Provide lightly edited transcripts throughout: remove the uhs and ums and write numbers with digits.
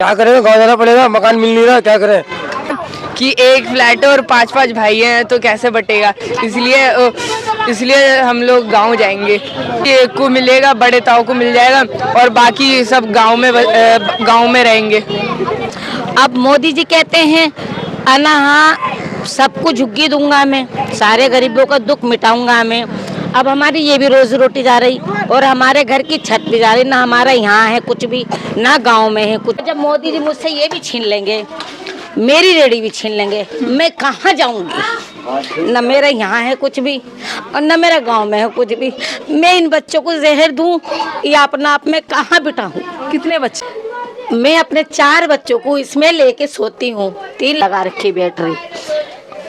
क्या करें, गाँव जाना पड़ेगा, मकान मिल नहीं रहा, क्या करें। कि एक फ्लैट है और 5-5 भाई हैं तो कैसे बटेगा, इसलिए हम लोग गांव जाएंगे। एक को मिलेगा, बड़े ताऊ को मिल जाएगा और बाकी सब गांव में रहेंगे। अब मोदी जी कहते हैं अना हाँ सबको झुग्गी दूंगा मैं, सारे गरीबों का दुख मिटाऊंगा मैं। अब हमारी ये भी रोजी रोटी जा रही और हमारे घर की छत भी जा रही, ना हमारा यहाँ है कुछ भी, ना गांव में है कुछ। जब मोदी जी मुझसे ये भी छीन लेंगे, मेरी रेडी भी छीन लेंगे, मैं कहाँ जाऊंगी? न मेरा यहाँ है कुछ भी और न मेरा गांव में है कुछ भी। मैं इन बच्चों को जहर दूं या अपना आप में कहाँ बिठाऊं? कितने बच्चे? मैं अपने 4 बच्चों को इसमें लेके सोती हूँ, 3 लगा रखी बैटरी।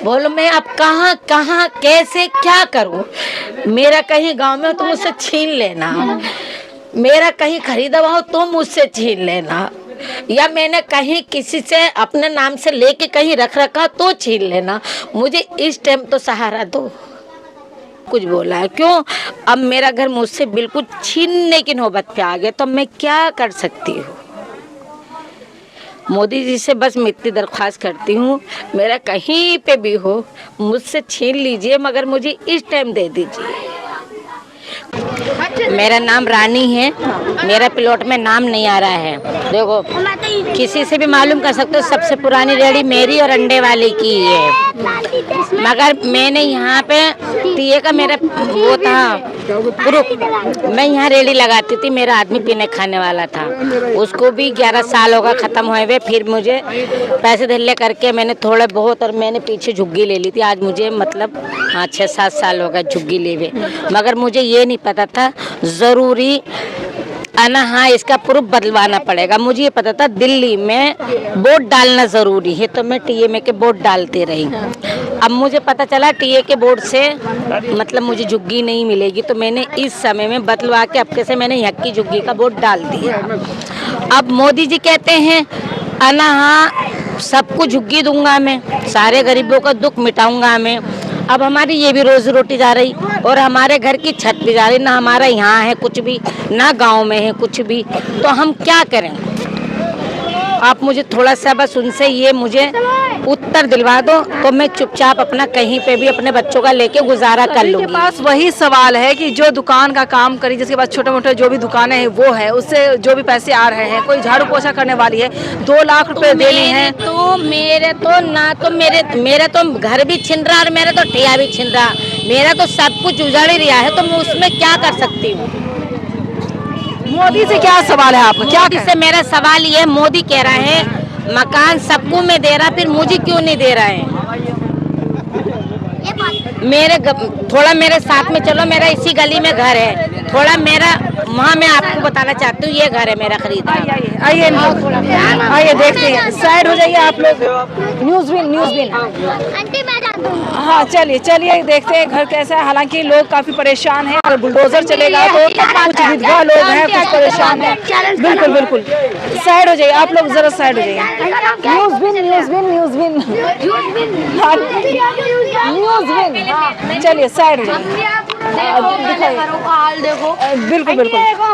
बोलो मैं अब कहाँ कहाँ कैसे क्या करूँ? मेरा कहीं गांव में हो तो मुझसे छीन लेना, मेरा कहीं खरीदा हुआ हो तो मुझसे छीन लेना, या मैंने कहीं किसी से अपने नाम से लेके कहीं रख रखा तो छीन लेना। मुझे इस टाइम तो सहारा दो। कुछ बोला है क्यों? अब मेरा घर मुझसे बिल्कुल छीनने की नौबत पे आ गया तो मैं क्या कर सकती हूँ? मोदी जी से बस मैं इतनी दरख्वास्त करती हूँ, मेरा कहीं पे भी हो मुझसे छीन लीजिए मगर मुझे इस टाइम दे दीजिए। मेरा नाम रानी है, मेरा प्लॉट में नाम नहीं आ रहा है। देखो किसी से भी मालूम कर सकते हो, सबसे पुरानी रेहड़ी मेरी और अंडे वाले की है। मगर मैंने यहाँ पे टीए का मेरा वो था ग्रुप, मैं यहाँ रेहड़ी लगाती थी, मेरा आदमी पीने खाने वाला था, उसको भी 11 साल होगा ख़त्म हुए हुए। फिर मुझे पैसे धल्ले करके मैंने थोड़े बहुत और मैंने पीछे झुग्गी ले ली थी। आज मुझे मतलब हाँ 6-7 साल हो गए झुग्गी ले हुए, मगर मुझे ये नहीं पता था ज़रूरी आना हाँ इसका प्रूफ बदलवाना पड़ेगा। मुझे ये पता था दिल्ली में वोट डालना ज़रूरी है तो मैं टीए में के वोट डालते रही। अब मुझे पता चला टीए के वोट से मतलब मुझे झुग्गी नहीं मिलेगी तो मैंने इस समय में बदलवा के अब कैसे मैंने यहाँ की झुग्गी का वोट डाल दिया। अब मोदी जी कहते हैं आना हाँ सबको झुग्गी दूंगा मैं, सारे गरीबों का दुख मिटाऊंगा मैं। अब हमारी ये भी रोजी रोटी जा रही और हमारे घर की छत भी जा रही, ना हमारा यहाँ है कुछ भी, ना गांव में है कुछ भी, तो हम क्या करें? आप मुझे थोड़ा सा बस उनसे ये मुझे उत्तर दिलवा दो तो मैं चुपचाप अपना कहीं पे भी अपने बच्चों का लेके गुजारा कर लूँगी। मेरे पास वही सवाल है कि जो दुकान का काम करी, जिसके पास छोटे मोटे जो भी दुकानें हैं वो है, उससे जो भी पैसे आ रहे हैं, कोई झाड़ू पोछा करने वाली है 2 लाख रुपए देने हैं तो मेरा तो घर भी छिन रहा और मेरा तो ठिया भी छिन रहा, मेरा तो सब कुछ उजाड़ ही रहा है तो मैं उसमें क्या कर सकती हूँ? मोदी से क्या सवाल है आपका? क्या मोदी से मेरा सवाल ये, मोदी कह रहा है मकान सबको में दे रहा, फिर मुझे क्यों नहीं दे रहा है? थोड़ा मेरे साथ में चलो, मेरा इसी गली में घर है, थोड़ा मेरा वहाँ मैं आपको बताना चाहती हूँ, ये घर है मेरा खरीदा। आइए देखते हैं, साइड हो जाइए आप लोग। न्यूज़ बिन हाँ चलिए देखते हैं घर कैसा है। हालांकि लोग काफी परेशान हैं, अगर बुलडोजर चलेगा तो कुछ विधवा लोग हैं, कुछ परेशान हैं। बिल्कुल साइड हो जाइए आप लोग, जरा साइड हो जाइए। न्यूज़ बिन चलिए साइड हो जाइए। बिल्कुल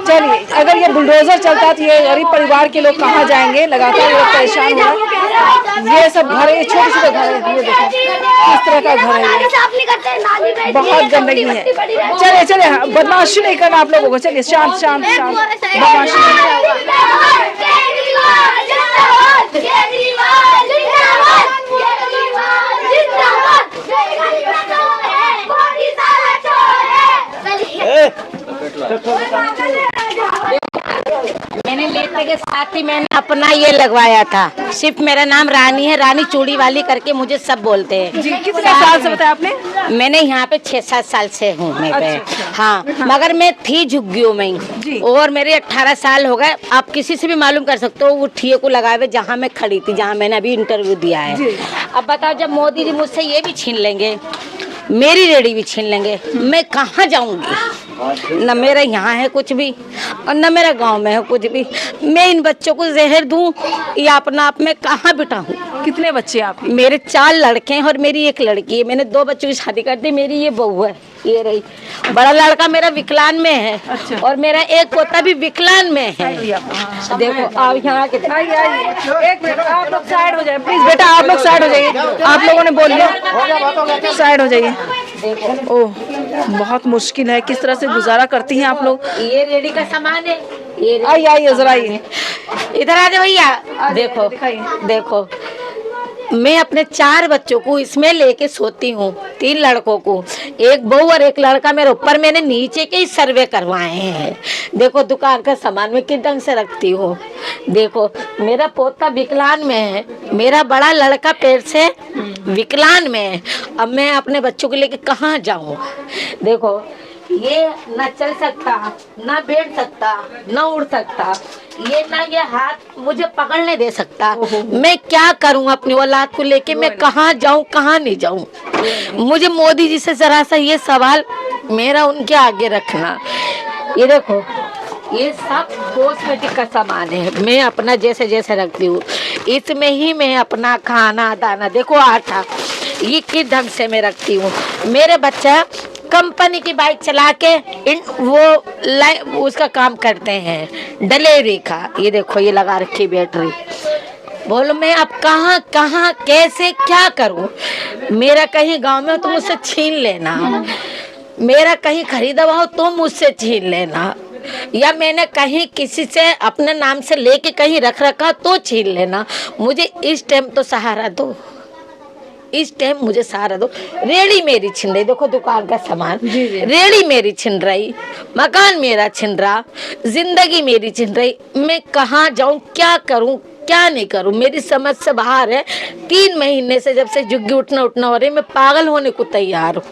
चलिए, अगर ये बुलडोजर चलता तो ये गरीब परिवार के लोग कहाँ जाएंगे? लगातार लोग परेशान हो रहे हैं। ये सब घर है, छोटे छोटे घर है, ये देखो किस तरह का घर है, बहुत गंदगी है। चलिए बदमाशी नहीं करना आप लोगों को, चलिए शांत बदमाशी मैंने लेते के साथ ही मैंने अपना ये लगवाया था, सिर्फ मेरा नाम रानी है, रानी चूड़ी वाली करके मुझे सब बोलते हैं। जी, कितने साल से बताया आपने? मैंने यहाँ पे 6-7 साल से हूँ मैं पे। हाँ मगर मैं थी झुग्गियों में ही और मेरे 18 साल हो गए। आप किसी से भी मालूम कर सकते हो वो ठिए को लगाए हुए जहाँ मैं खड़ी थी, जहाँ मैंने अभी इंटरव्यू दिया है। अब बताओ जब मोदी जी मुझसे ये भी छीन लेंगे, मेरी रेडी भी छीन लेंगे, मैं कहाँ जाऊंगी? न मेरा यहाँ है कुछ भी और न मेरा गांव में है कुछ भी। मैं इन बच्चों को जहर दूं या अपना आप में कहाँ बिठाऊं? कितने बच्चे आपके? मेरे 4 लड़के हैं और मेरी 1 लड़की है। मैंने 2 बच्चों की शादी कर दी। मेरी ये बहू है, ये रही। बड़ा लड़का मेरा विकलांग में है। अच्छा। और मेरा 1 पोता भी विकलांग में है। देखो आप यहाँ आके आइए आइए, एक मिनट आप लोग साइड हो जाए प्लीज। बेटा आप लोग साइड हो जाइए, आप लोगों ने बोल लिया, साइड हो जाइए। ओह बहुत मुश्किल है, किस तरह से गुजारा करती हैं आप लोग? ये रेडी का सामान है। ये आइए आइए जरा आइए, इधर आ जाओ भैया। देखो देखो, मैं अपने 4 बच्चों को इसमें लेके सोती हूँ, 3 लड़कों को, 1 बहू और 1 लड़का मेरे ऊपर। मैंने नीचे के ही सर्वे करवाए हैं। देखो दुकान का सामान मैं किस ढंग से रखती हूँ। देखो मेरा पोता विकलांग में है, मेरा बड़ा लड़का पैर से विकलांग में है। अब मैं अपने बच्चों को लेके कहाँ जाऊँ? देखो ये न चल सकता, न बैठ सकता, न उड़ सकता, ये ना ये हाथ मुझे पकड़ने दे सकता। मैं क्या करूं अपनी औलाद को लेके? मैं कहाँ जाऊं, कहाँ नहीं जाऊं? मुझे मोदी जी से जरा सा ये सवाल मेरा उनके आगे रखना। ये देखो ये सब कॉस्मेटिक का सामान है, मैं अपना जैसे जैसे रखती हूँ इसमें ही मैं अपना खाना दाना, देखो आटा, ये किस ढंग से मैं रखती हूँ। मेरे बच्चा कंपनी की बाइक चला के उसका काम करते हैं डिलीवरी का। ये देखो ये लगा रखी बैटरी। बोलो मैं अब कहाँ कहाँ कैसे क्या करूँ? मेरा कहीं गांव में हो तो मुझसे छीन लेना, मेरा कहीं खरीदा हुआ हो तो मुझसे छीन लेना, या मैंने कहीं किसी से अपने नाम से लेके कहीं रख रखा तो छीन लेना। मुझे इस टाइम तो सहारा दो, इस टाइम मुझे सहारा दो। रेड़ी मेरी छिन रही, देखो दुकान का सामान, रेड़ी मेरी छिन रही, मकान मेरा छिन रहा, जिंदगी मेरी छिन रही। मैं कहाँ जाऊँ, क्या करूँ, क्या नहीं करूँ? मेरी समझ से बाहर है। 3 महीने से जब से झुग्गी उठना हो रही, मैं पागल होने को तैयार हूँ।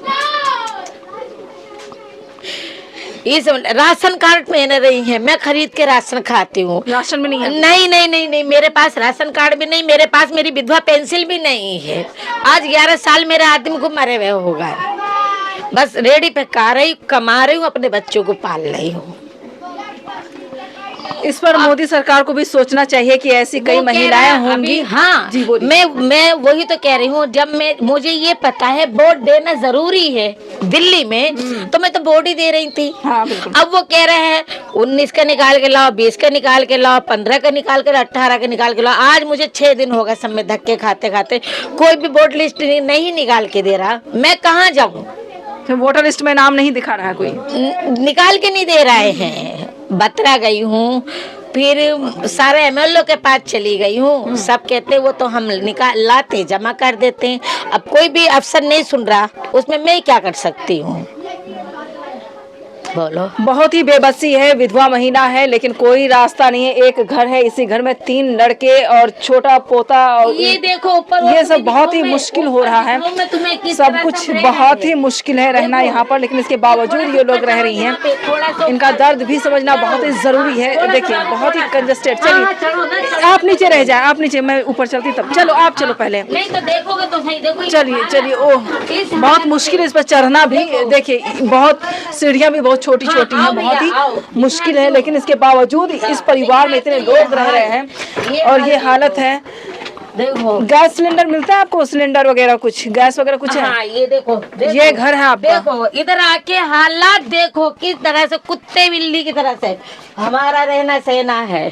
इस राशन कार्ड में रही है, मैं खरीद के राशन खाती हूँ। राशन में नहीं है? नहीं नहीं नहीं नहीं, मेरे पास राशन कार्ड भी नहीं, मेरे पास मेरी विधवा पेंसिल भी नहीं है। आज 11 साल मेरे आदमी को मरे हुए हो गए। बस रेडी पे कमा रही हूँ, अपने बच्चों को पाल रही हूँ। इस पर मोदी सरकार को भी सोचना चाहिए कि ऐसी कई महिलाएं होंगी। हाँ जी बोलिए। मैं वही तो कह रही हूँ, जब मुझे ये पता है वोट देना जरूरी है दिल्ली में, तो मैं तो वोट ही दे रही थी। हाँ, बिल्कुल। अब वो कह रहे हैं 19 का निकाल के लाओ, 20 का निकाल के लाओ, 15 का निकाल के लाओ, 18 का निकाल के लाओ। आज मुझे 6 दिन हो गए सब में धक्के खाते खाते, कोई भी वोट लिस्ट नहीं निकाल के दे रहा। मैं कहाँ जाऊँ? तो वोटर लिस्ट में नाम नहीं दिखा रहा है कोई? निकाल के नहीं दे रहे हैं। बतरा गई हूँ, फिर सारे MLO के पास चली गई हूँ, सब कहते वो तो हम लाते जमा कर देते हैं। अब कोई भी अफसर नहीं सुन रहा, उसमें मैं क्या कर सकती हूँ? बोलो। बहुत ही बेबसी है, विधवा महिला है लेकिन कोई रास्ता नहीं है। एक घर है, इसी घर में 3 लड़के और छोटा पोता, और ये देखो ऊपर ये सब बहुत ही मुश्किल हो रहा है। सब कुछ बहुत ही मुश्किल है रहना यहाँ पर, लेकिन इसके बावजूद ये लोग रह रही हैं। इनका दर्द भी समझना बहुत ही जरूरी है। देखिए बहुत ही कंजस्टेड। चलिए आप नीचे रह जाए, आप नीचे, मैं ऊपर चलती तब। चलो आप चलो पहले। नहीं तो देखोगे तो सही, देखो चलिए चलिए। ओह बहुत मुश्किल है इस पर चढ़ना भी। देखिए बहुत सीढ़ियाँ भी बहुत छोटी छोटी हैं, बहुत ही मुश्किल है, लेकिन इसके बावजूद इस परिवार में इतने लोग रह रहे हैं और ये हालत है। देखो गैस सिलेंडर मिलता है आपको? सिलेंडर वगैरह कुछ, गैस वगैरह कुछ है? हाँ, ये देखो ये घर है आपका? देखो इधर आके हालात देखो किस तरह से, कुत्ते बिल्ली की तरह से हमारा रहना सहना है।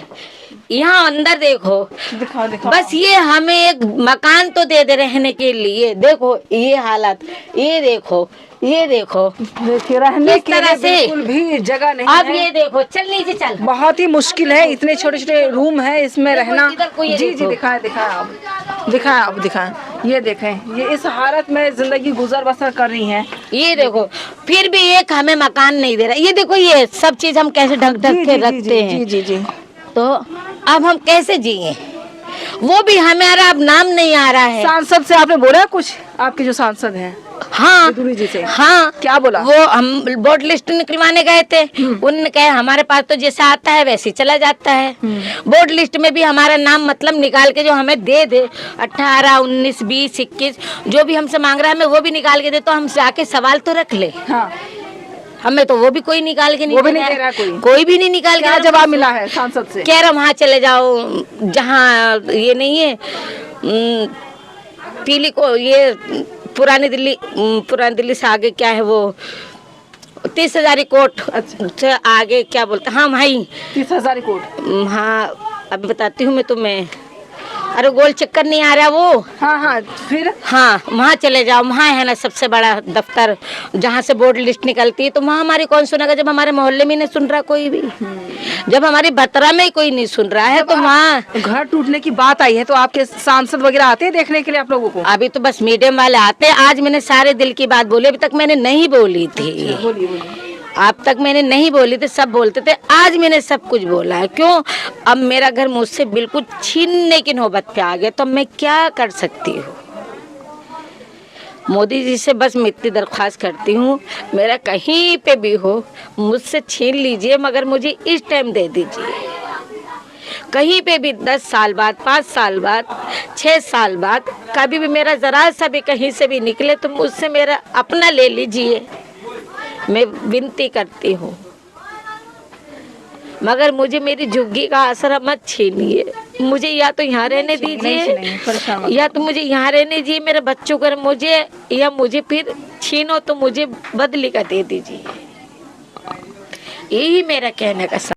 यहाँ अंदर देखो, दिखाओ दिखाओ। बस ये हमें एक मकान तो दे दे रहने के लिए। देखो ये हालत, ये देखो, ये देखो, देखिए रहने किस के तरह लिए से बिल्कुल भी जगह नहीं अब है। ये देखो, चल नीचे चल। बहुत ही मुश्किल है, इतने छोटे छोटे रूम है इसमें रहना। इधर को ये जी जी देखो। दिखाएं दिखाएं आप दिखाएं। ये देखें, ये इस हालत में जिंदगी गुजर बसर कर रही हैं। ये देखो फिर भी एक हमें मकान नहीं दे रहा। ये देखो ये सब चीज हम कैसे ढक ढक के रखते हैं। जी जी जी। तो अब हम कैसे जिए? वो भी हमारा अब नाम नहीं आ रहा है। सांसद से आपने बोला कुछ? आपके जो सांसद हैं हाँ विदुरी जी से? हाँ, क्या बोला? वो हम वोट लिस्ट निकलवाने गए थे, उन्होंने कहा हमारे पास तो जैसा आता है वैसे चला जाता है। वोट लिस्ट में भी हमारा नाम मतलब निकाल के जो हमें दे 18, 19, 20, 21 जो भी हमसे मांग रहा है, हमें वो भी निकाल के दे, तो हम जाके सवाल तो रख ले। हाँ। हमें तो वो भी कोई निकाल के नहीं वो भी नहीं दे रहा कोई भी नहीं निकाल के। क्या जवाब मिला है सांसद से? कह रहा वहाँ चले जाओ जहाँ ये नहीं है, पीली को ये पुरानी दिल्ली से आगे क्या है वो 30 हजारी कोट से आगे क्या बोलते, हाँ भाई 30 हजारी कोट। हाँ अभी बताती हूँ मैं तुम्हें। अरे गोल चक्कर नहीं आ रहा वो, हाँ हाँ फिर हाँ वहाँ चले जाओ, वहाँ है ना सबसे बड़ा दफ्तर जहाँ से बोर्ड लिस्ट निकलती है, तो वहाँ हमारी कौन सुनेगा जब हमारे मोहल्ले में नहीं सुन रहा कोई भी, जब हमारी बतरा में ही कोई नहीं सुन रहा है तो वहाँ। घर टूटने की बात आई है तो आपके सांसद वगैरह आते हैं देखने के लिए आप लोगों को? अभी तो बस मीडियम वाले आते हैं। आज मैंने सारे दिल की बात बोली, अभी तक मैंने नहीं बोली थी। बोलिए बोलिए। अब तक मैंने नहीं बोली थी, सब बोलते थे, आज मैंने सब कुछ बोला है। क्यों? अब मेरा घर मुझसे बिल्कुल छीनने की नौबत पे आ गया, तो मैं क्या कर सकती हूँ। मोदी जी से बस मैं इतनी दरख्वास्त करती हूँ, मेरा कहीं पे भी हो मुझसे छीन लीजिए, मगर मुझे इस टाइम दे दीजिए। कहीं पे भी 10 साल बाद, 5 साल बाद, 6 साल बाद कभी भी मेरा ज़रा सा भी कहीं से भी निकले तो मुझसे मेरा अपना ले लीजिए, मैं विनती करती हूँ। मगर मुझे मेरी झुग्गी का आसरा मत छीनिए, मुझे या तो यहाँ रहने दीजिए, या तो मुझे यहाँ रहने दीजिए मेरे बच्चों को, मुझे या मुझे फिर छीनो तो मुझे बदली का दे दीजिए। यही मेरा कहने का